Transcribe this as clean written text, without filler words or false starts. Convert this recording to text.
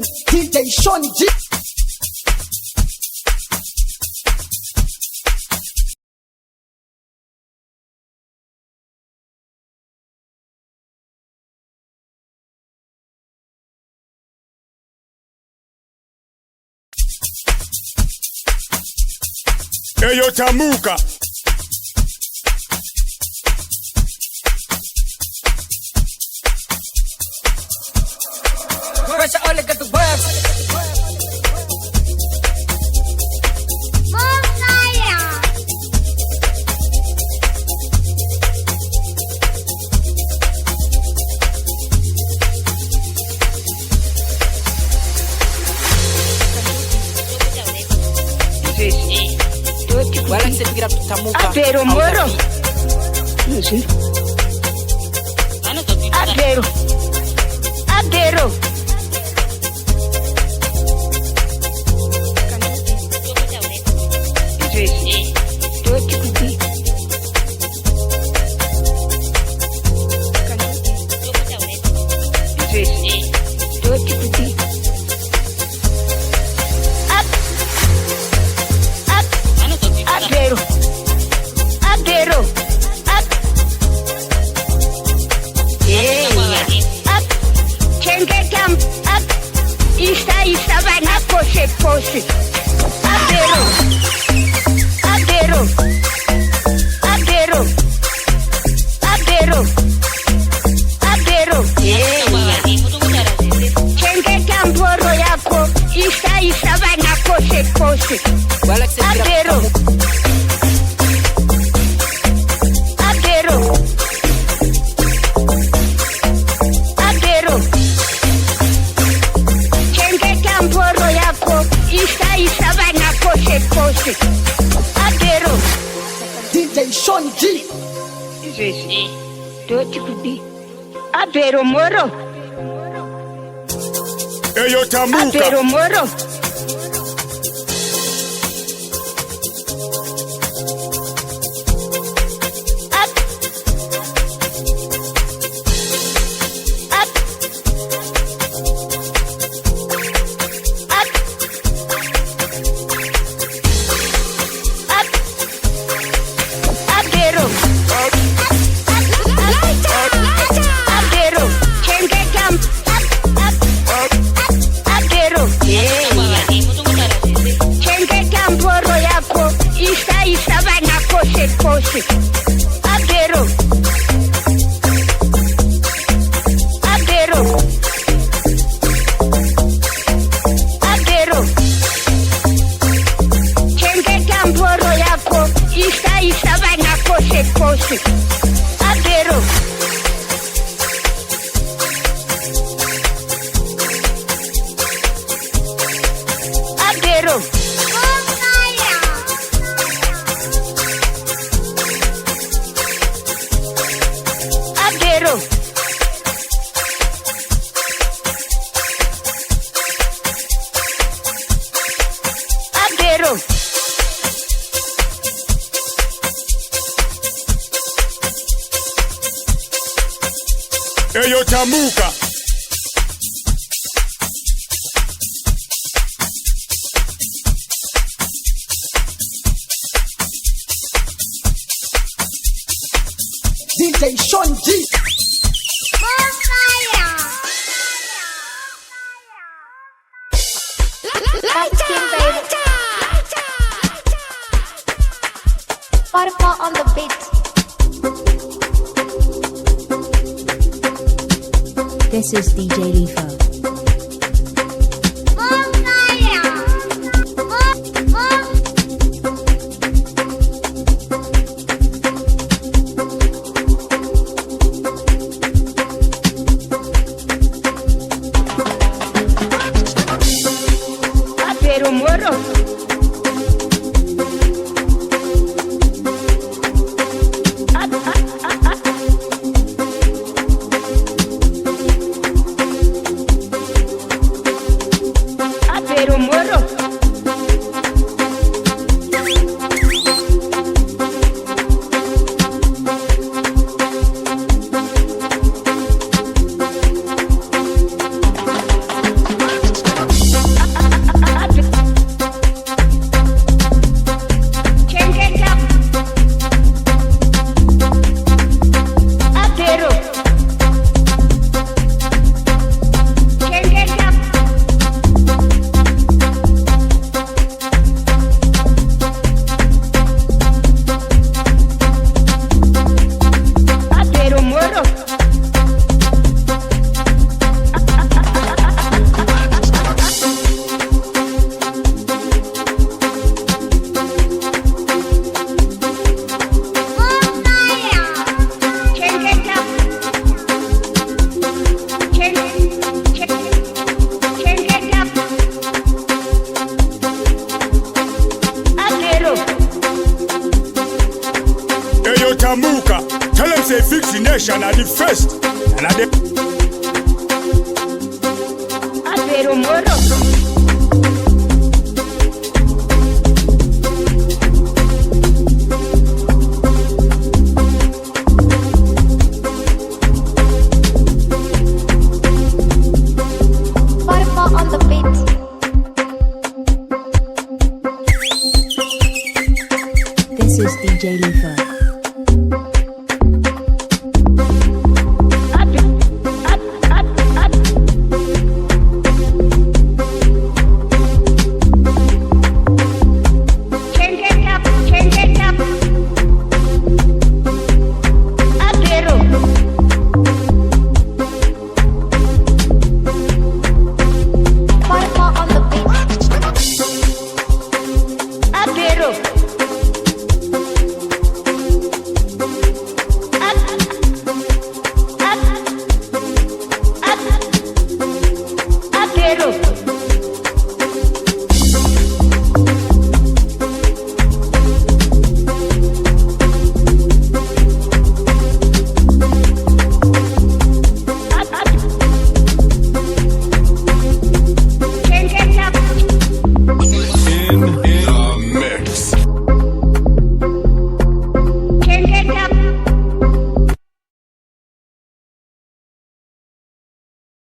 DJ Shoni G. Eyo Tamuka. Pressure only get the words. Wala nise pick it up to Tamuka. Abhero Mhoro. Abhero. Abhero. Posse. Abhero. Abhero. Abhero. Abhero. Abhero. Chengeta mboro yako. Isa bana posse. Abhero. Abhero. Abhero. Chengeta mboro yako. Isa bana posse. Abhero. DJ Shoni G. Doti kudi. Abhero Mhoro. Eyo Tamuka. Abhero Mhoro. Posse. Abhero. Abhero. Abhero. Chengeta mboro yako. Isa bana posse. Abhero. Abhero. Abhero. Abhero. Eyo Tamuka. DJ Shoni G. Butterfly on the beat. This is DJ Lifo. Abhero Mhoro. Abhero Mhoro. nation at the first. And at the Abhero Mhoro. Parpa on the beat. This is DJ Lifa. Parpa on the beat. Abhero. Abhero.